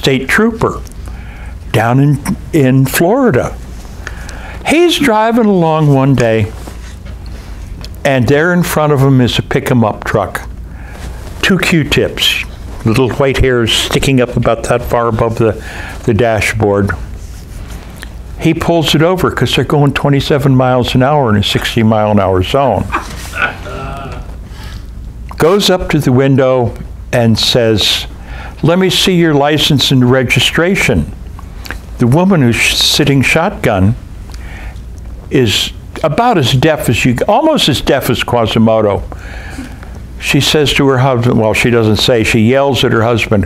state trooper down in Florida. He's driving along one day, and there in front of him is a pick-em-up truck. 2 Q-tips, little white hairs sticking up about that far above the dashboard. He pulls it over because they're going 27 miles an hour in a 60-mile-an-hour zone. Goes up to the window and says, "Let me see your license and registration." The woman who's sitting shotgun is about as deaf as almost as deaf as Quasimodo. She says to her husband, well, she doesn't say, she yells at her husband,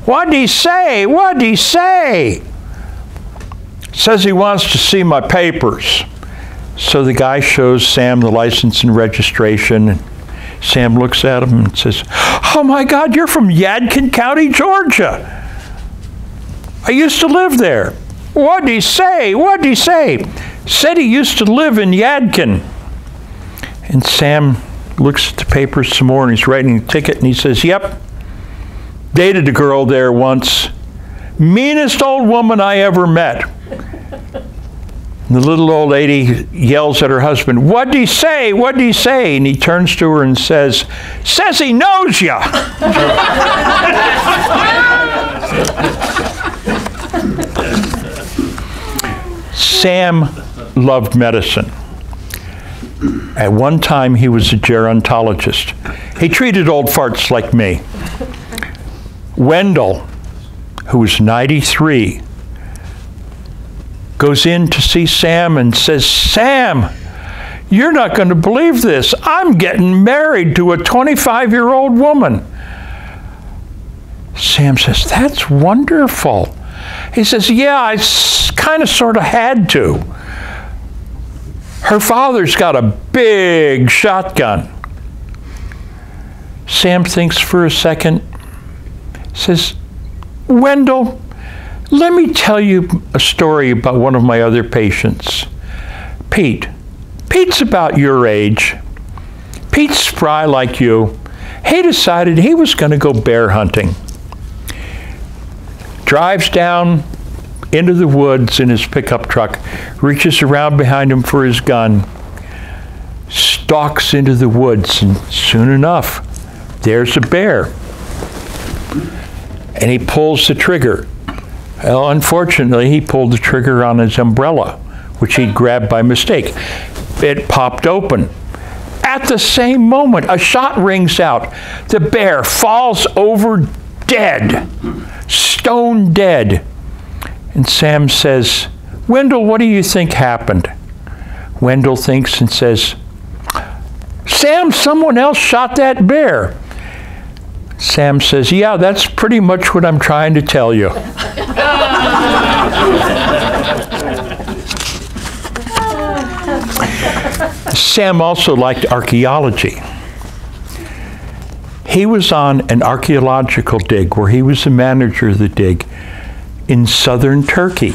"What'd he say? What'd he say?" Says he wants to see my papers. So the guy shows Sam the license and registration. Sam looks at him and says, "Oh my God, you're from Yadkin County, Georgia. I used to live there." "What'd he say? What'd he say?" "Said he used to live in Yadkin." And Sam looks at the papers some more and he's writing a ticket and he says, "Yep, dated a girl there once. Meanest old woman I ever met." And the little old lady yells at her husband, "What'd he say? What'd he say?" And he turns to her and says, "Says he knows ya." Sam loved medicine. At one time, he was a gerontologist. He treated old farts like me. Wendell, who was 93, goes in to see Sam and says, "Sam, you're not going to believe this. I'm getting married to a 25-year-old woman." Sam says, "That's wonderful." He says, "Yeah, I kind of sort of had to. Her father's got a big shotgun." Sam thinks for a second, says, "Wendell, let me tell you a story about one of my other patients, Pete. Pete's about your age. Pete's spry like you. He decided he was going to go bear hunting. Drives down into the woods in his pickup truck, reaches around behind him for his gun, stalks into the woods, and soon enough, there's a bear. And he pulls the trigger. Well, unfortunately, he pulled the trigger on his umbrella, which he'd grabbed by mistake. It popped open. At the same moment, a shot rings out. The bear falls over dead, stone dead. And Sam says, "Wendell, what do you think happened?" Wendell thinks and says, "Sam, someone else shot that bear." Sam says, "Yeah, that's pretty much what I'm trying to tell you." Sam also liked archaeology. He was on an archaeological dig where he was the manager of the dig in southern Turkey.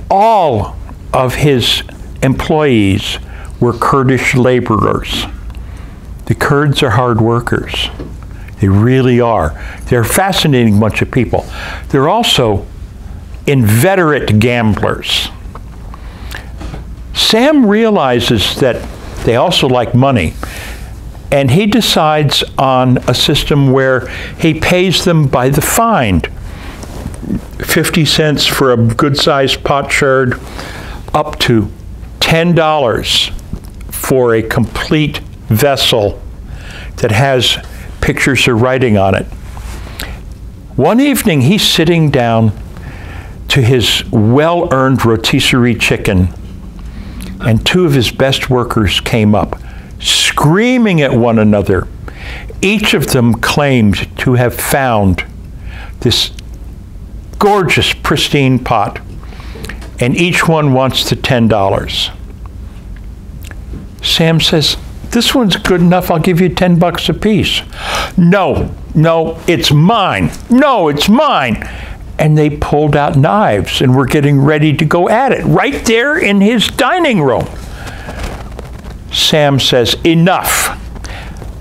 All of his employees were Kurdish laborers. The Kurds are hard workers. They really are. They're a fascinating bunch of people. They're also inveterate gamblers. Sam realizes that they also like money, and he decides on a system where he pays them by the find. 50 cents for a good-sized potsherd, up to $10 for a complete vessel that has pictures or writing on it. One evening, he's sitting down to his well-earned rotisserie chicken, and 2 of his best workers came up, screaming at one another. Each of them claimed to have found this gorgeous, pristine pot, and each one wants the $10. Sam says, "This one's good enough, I'll give you $10 a piece." "No, no, it's mine. No, it's mine." And they pulled out knives and were getting ready to go at it, right there in his dining room. Sam says, "Enough.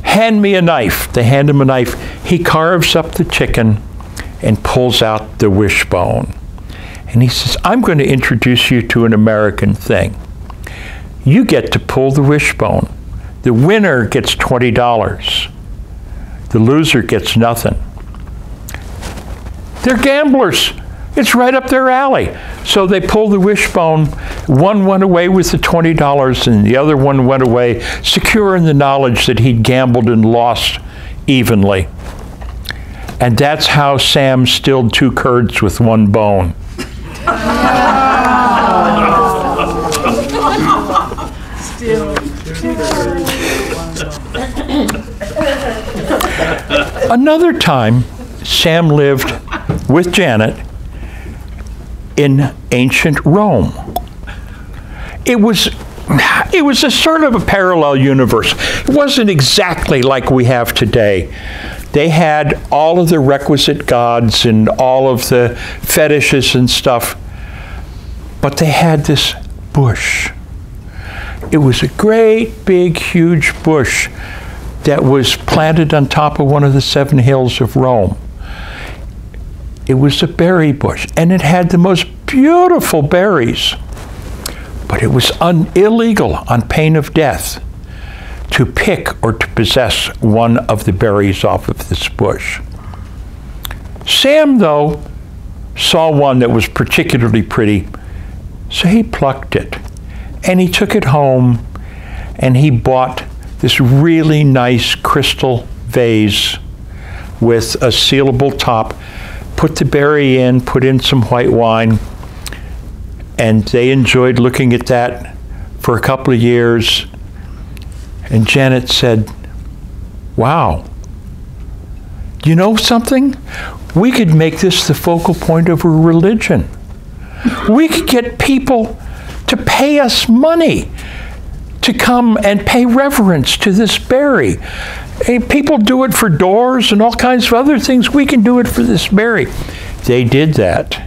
Hand me a knife." They hand him a knife. He carves up the chicken and pulls out the wishbone. And he says, I'm going to introduce you to an American thing. You get to pull the wishbone. The winner gets $20. The loser gets nothing. They're gamblers. It's right up their alley. So they pulled the wishbone. One went away with the $20 and the other one went away, secure in the knowledge that he'd gambled and lost evenly. And that's how Sam stilled 2 curds with 1 bone. Another time, Sam lived with Janet in ancient Rome. It was a sort of a parallel universe. It wasn't exactly like we have today. They had all of the requisite gods and all of the fetishes and stuff, but they had this bush. It was a great, big, huge bush that was planted on top of one of the 7 hills of Rome. It was a berry bush, and it had the most beautiful berries. But it was illegal on pain of death to pick or to possess one of the berries off of this bush. Sam, though, saw one that was particularly pretty, so he plucked it. And he took it home, and he bought this really nice crystal vase with a sealable top, put the berry in, put in some white wine, and they enjoyed looking at that for a couple of years. And Janet said, wow, you know something? We could make this the focal point of a religion. We could get people to pay us money to come and pay reverence to this berry. Hey, people do it for doors and all kinds of other things. We can do it for this berry. They did that.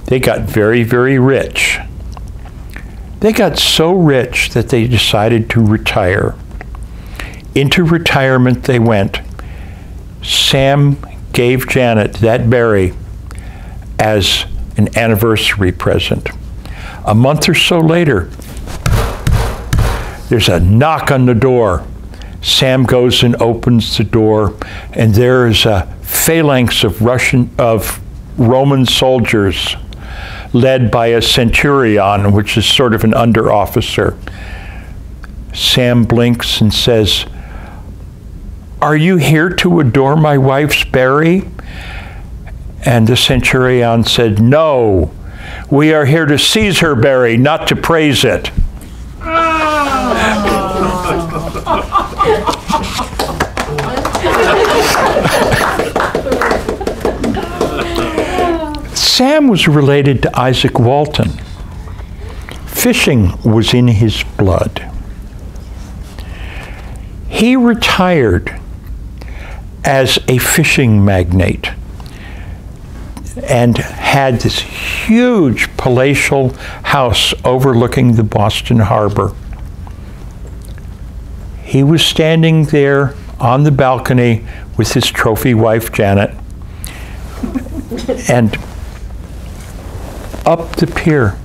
They got very, very rich. They got so rich that they decided to retire. Into retirement they went. Sam gave Janet that berry as an anniversary present. A month or so later, there's a knock on the door. Sam goes and opens the door, and there is a phalanx of Roman soldiers led by a centurion, which is sort of an under-officer. Sam blinks and says, "Are you here to adore my wife's berry?" And the centurion said, "No, we are here to seize her berry, not to praise it." Sam was related to Isaac Walton. Fishing was in his blood. He retired as a fishing magnate and had this huge palatial house overlooking the Boston Harbor. He was standing there on the balcony with his trophy wife, Janet, and up the pier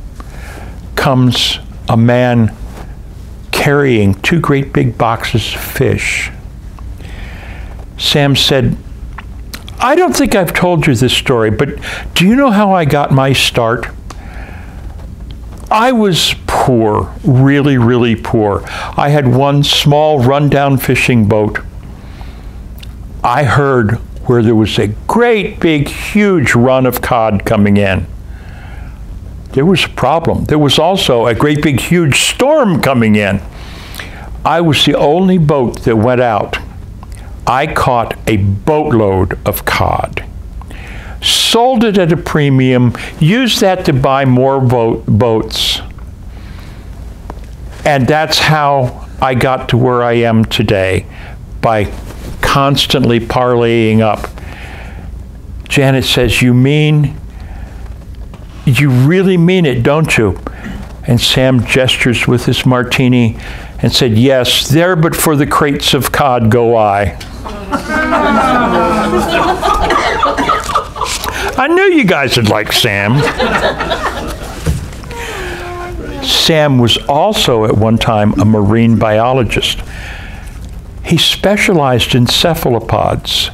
comes a man carrying 2 great big boxes of fish. Sam said, "I don't think I've told you this story, but do you know how I got my start? I was poor, really, really poor. I had one small rundown fishing boat. I heard where there was a great big huge run of cod coming in. There was a problem. There was also a great big huge storm coming in. I was the only boat that went out. I caught a boatload of cod, sold it at a premium, used that to buy more boats. And that's how I got to where I am today, by constantly parlaying up." Janet says, "You really mean it, don't you?" And Sam gestures with his martini and said, "Yes, there but for the crates of cod go I." I knew you guys would like Sam. Sam was also at one time a marine biologist. He specialized in cephalopods,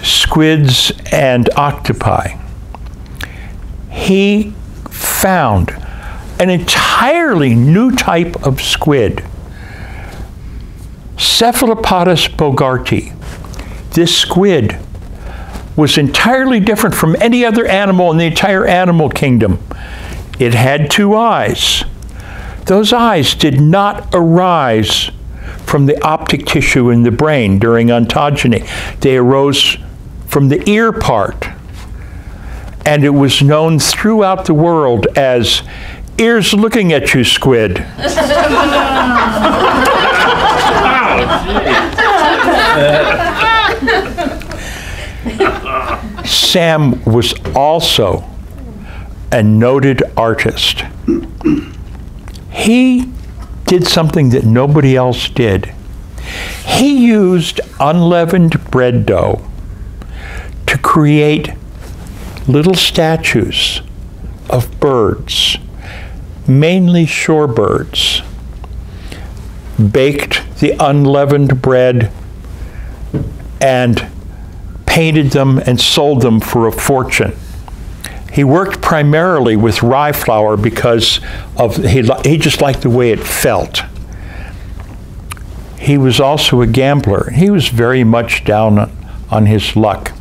squids, and octopi. He found an entirely new type of squid, Cephalopodus bogarti. This squid was entirely different from any other animal in the entire animal kingdom. It had 2 eyes. Those eyes did not arise from the optic tissue in the brain during ontogeny. They arose from the ear part. And it was known throughout the world as ears looking at you, squid. Sam was also a noted artist. He did something that nobody else did. He used unleavened bread dough to create little statues of birds, mainly shorebirds, baked the unleavened bread and painted them and sold them for a fortune. He worked primarily with rye flour because he just liked the way it felt. He was also a gambler. He was very much down on his luck.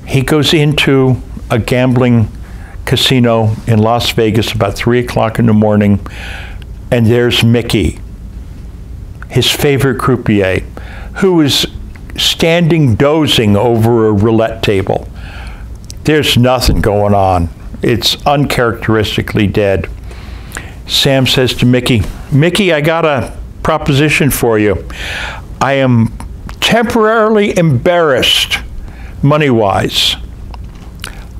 He goes into a gambling casino in Las Vegas about 3 o'clock in the morning, and there's Mickey, his favorite croupier, who is standing dozing over a roulette table. There's nothing going on. It's uncharacteristically dead. Sam says to Mickey, "Mickey, I got a proposition for you. I am temporarily embarrassed money-wise.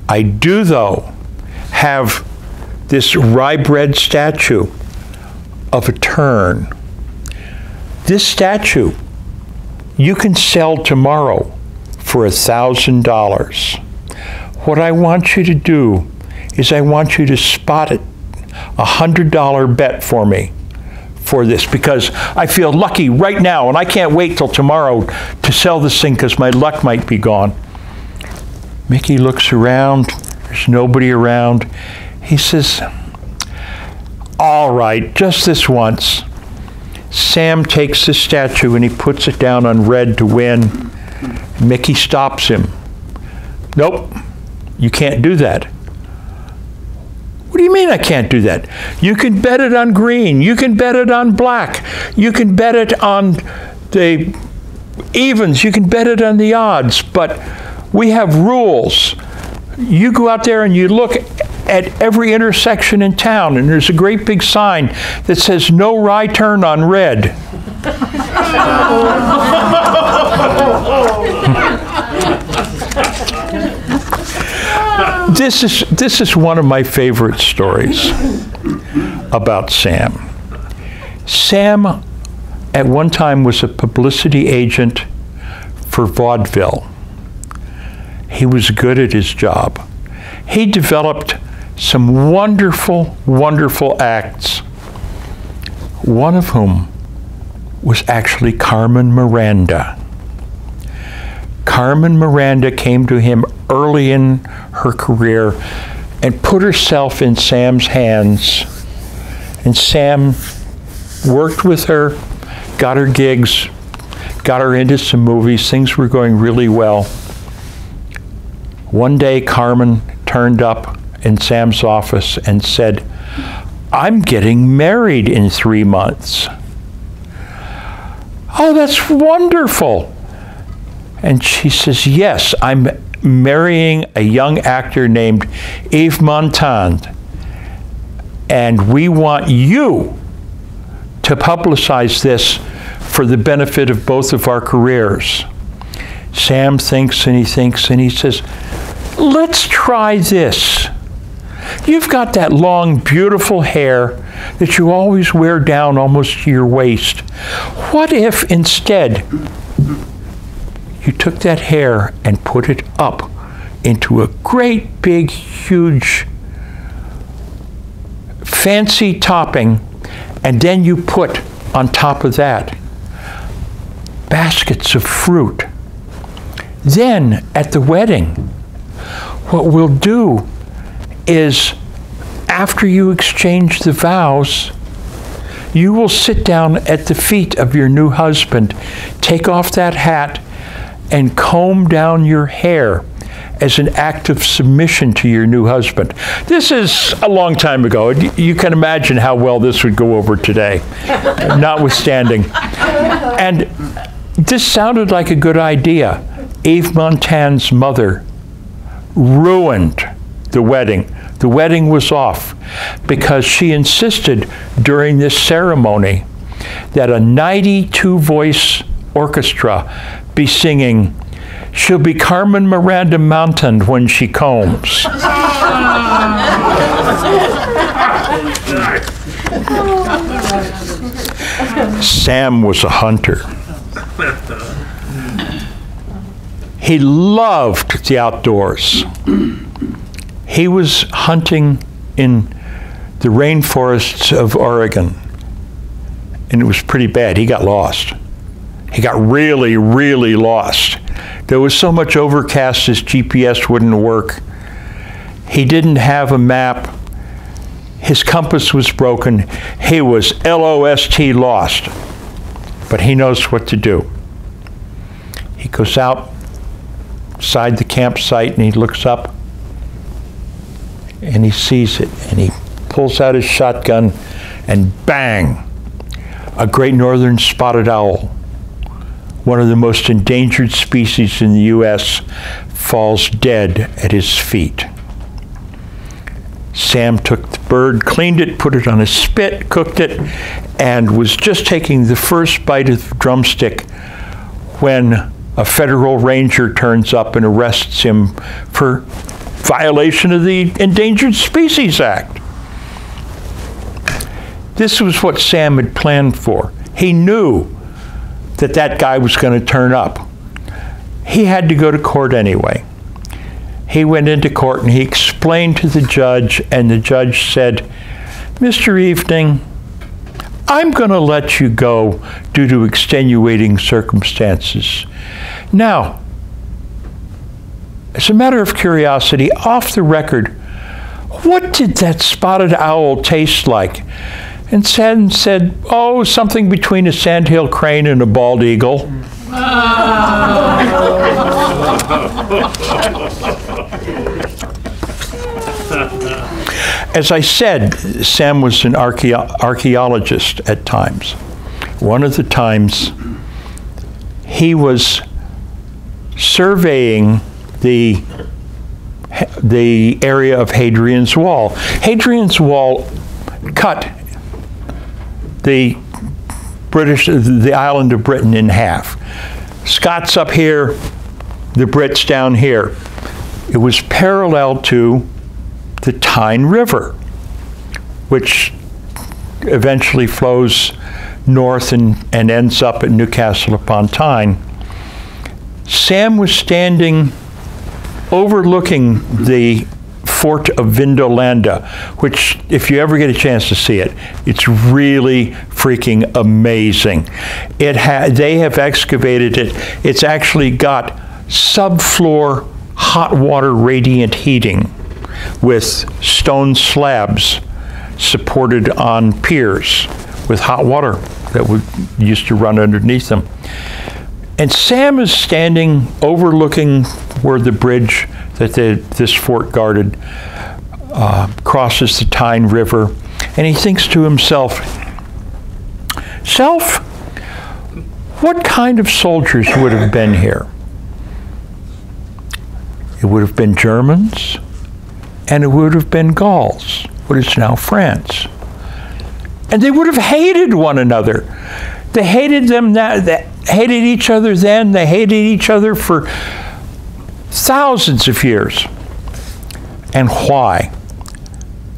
I do, though, have this rye bread statue of a tern. This statue you can sell tomorrow for $1,000. What I want you to do is I want you to spot it, $100 bet for me for this, because I feel lucky right now and I can't wait till tomorrow to sell this thing because my luck might be gone." Mickey looks around. There's nobody around. He says, "All right, just this once." Sam takes the statue and he puts it down on red to win. Mickey stops him. "Nope, you can't do that." "What do you mean I can't do that?" "You can bet it on green. You can bet it on black. You can bet it on the evens. You can bet it on the odds. But we have rules. You go out there and you look at every intersection in town, and there's a great big sign that says no rye turn on red." This is one of my favorite stories about Sam. Sam at one time was a publicity agent for vaudeville. He was good at his job. He developed some wonderful, wonderful acts, one of whom was actually Carmen Miranda. Carmen Miranda came to him early in her career and put herself in Sam's hands. And Sam worked with her, got her gigs, got her into some movies. Things were going really well. One day, Carmen turned up in Sam's office and said, "I'm getting married in 3 months." "Oh, that's wonderful." And she says, "Yes, I'm marrying a young actor named Yves Montand, and we want you to publicize this for the benefit of both of our careers." Sam thinks and he thinks and he says, "Let's try this. You've got that long, beautiful hair that you always wear down almost to your waist. What if instead you took that hair and put it up into a great big huge fancy topping, and then you put on top of that baskets of fruit. Then at the wedding, what we'll do is, after you exchange the vows, you will sit down at the feet of your new husband, take off that hat, and comb down your hair as an act of submission to your new husband. This is a long time ago. You can imagine how well this would go over today, notwithstanding. And this sounded like a good idea. Yves Montan's mother ruined the wedding. The wedding was off because she insisted during this ceremony that a 92-voice orchestra be singing, "She'll be Carmen Miranda Mountain when she combs." Sam was a hunter. He loved the outdoors. He was hunting in the rainforests of Oregon, and it was pretty bad. He got lost. He got really, really lost. There was so much overcast his GPS wouldn't work. He didn't have a map. His compass was broken. He was LOST, lost. But he knows what to do. He goes outside the campsite and he looks up and he sees it, and he pulls out his shotgun, and bang, a great northern spotted owl, one of the most endangered species in the U.S., falls dead at his feet. Sam took the bird, cleaned it, put it on a spit, cooked it, and was just taking the first bite of the drumstick when a federal ranger turns up and arrests him for violation of the Endangered Species Act. This was what Sam had planned for. He knew that that guy was going to turn up. He had to go to court anyway. He went into court and he explained to the judge, and the judge said, "Mr. Evening, I'm going to let you go due to extenuating circumstances. Now, as a matter of curiosity, off the record, what did that spotted owl taste like?" And Sam said, "Oh, something between a sandhill crane and a bald eagle." As I said, Sam was an archaeologist at times. One of the times, he was surveying the area of Hadrian's Wall. Hadrian's Wall cut the island of Britain in half. Scots up here, the Brits down here. It was parallel to the Tyne River, which eventually flows north and ends up at Newcastle upon Tyne. Sam was standing overlooking the fort of Vindolanda, which, if you ever get a chance to see it, it's really freaking amazing. They have excavated it. It's actually got subfloor hot water radiant heating with stone slabs supported on piers with hot water that used to run underneath them. And Sam is standing overlooking where the bridge that this fort guarded crosses the Tyne River, and he thinks to himself, "Self, what kind of soldiers would have been here?" It would have been Germans, and it would have been Gauls, what is now France. And they would have hated one another. They hated them now, they hated each other then, they hated each other for thousands of years. And why?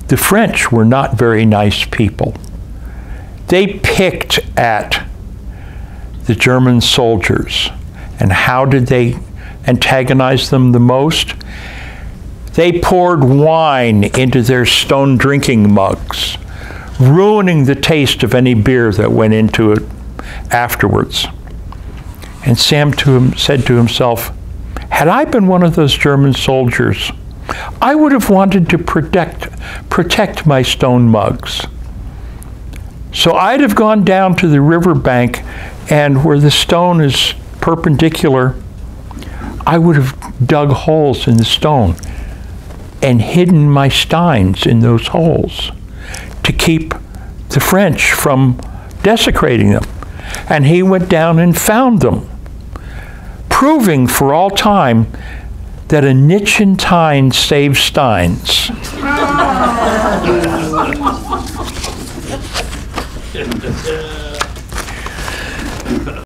The French were not very nice people. They picked at the German soldiers. And how did they antagonize them the most? They poured wine into their stone drinking mugs, ruining the taste of any beer that went into it afterwards. And Sam said to himself, had I been one of those German soldiers, I would have wanted to protect my stone mugs. So I'd have gone down to the riverbank, and where the stone is perpendicular, I would have dug holes in the stone and hidden my steins in those holes to keep the French from desecrating them. And he went down and found them, proving for all time that a niche in time saves steins.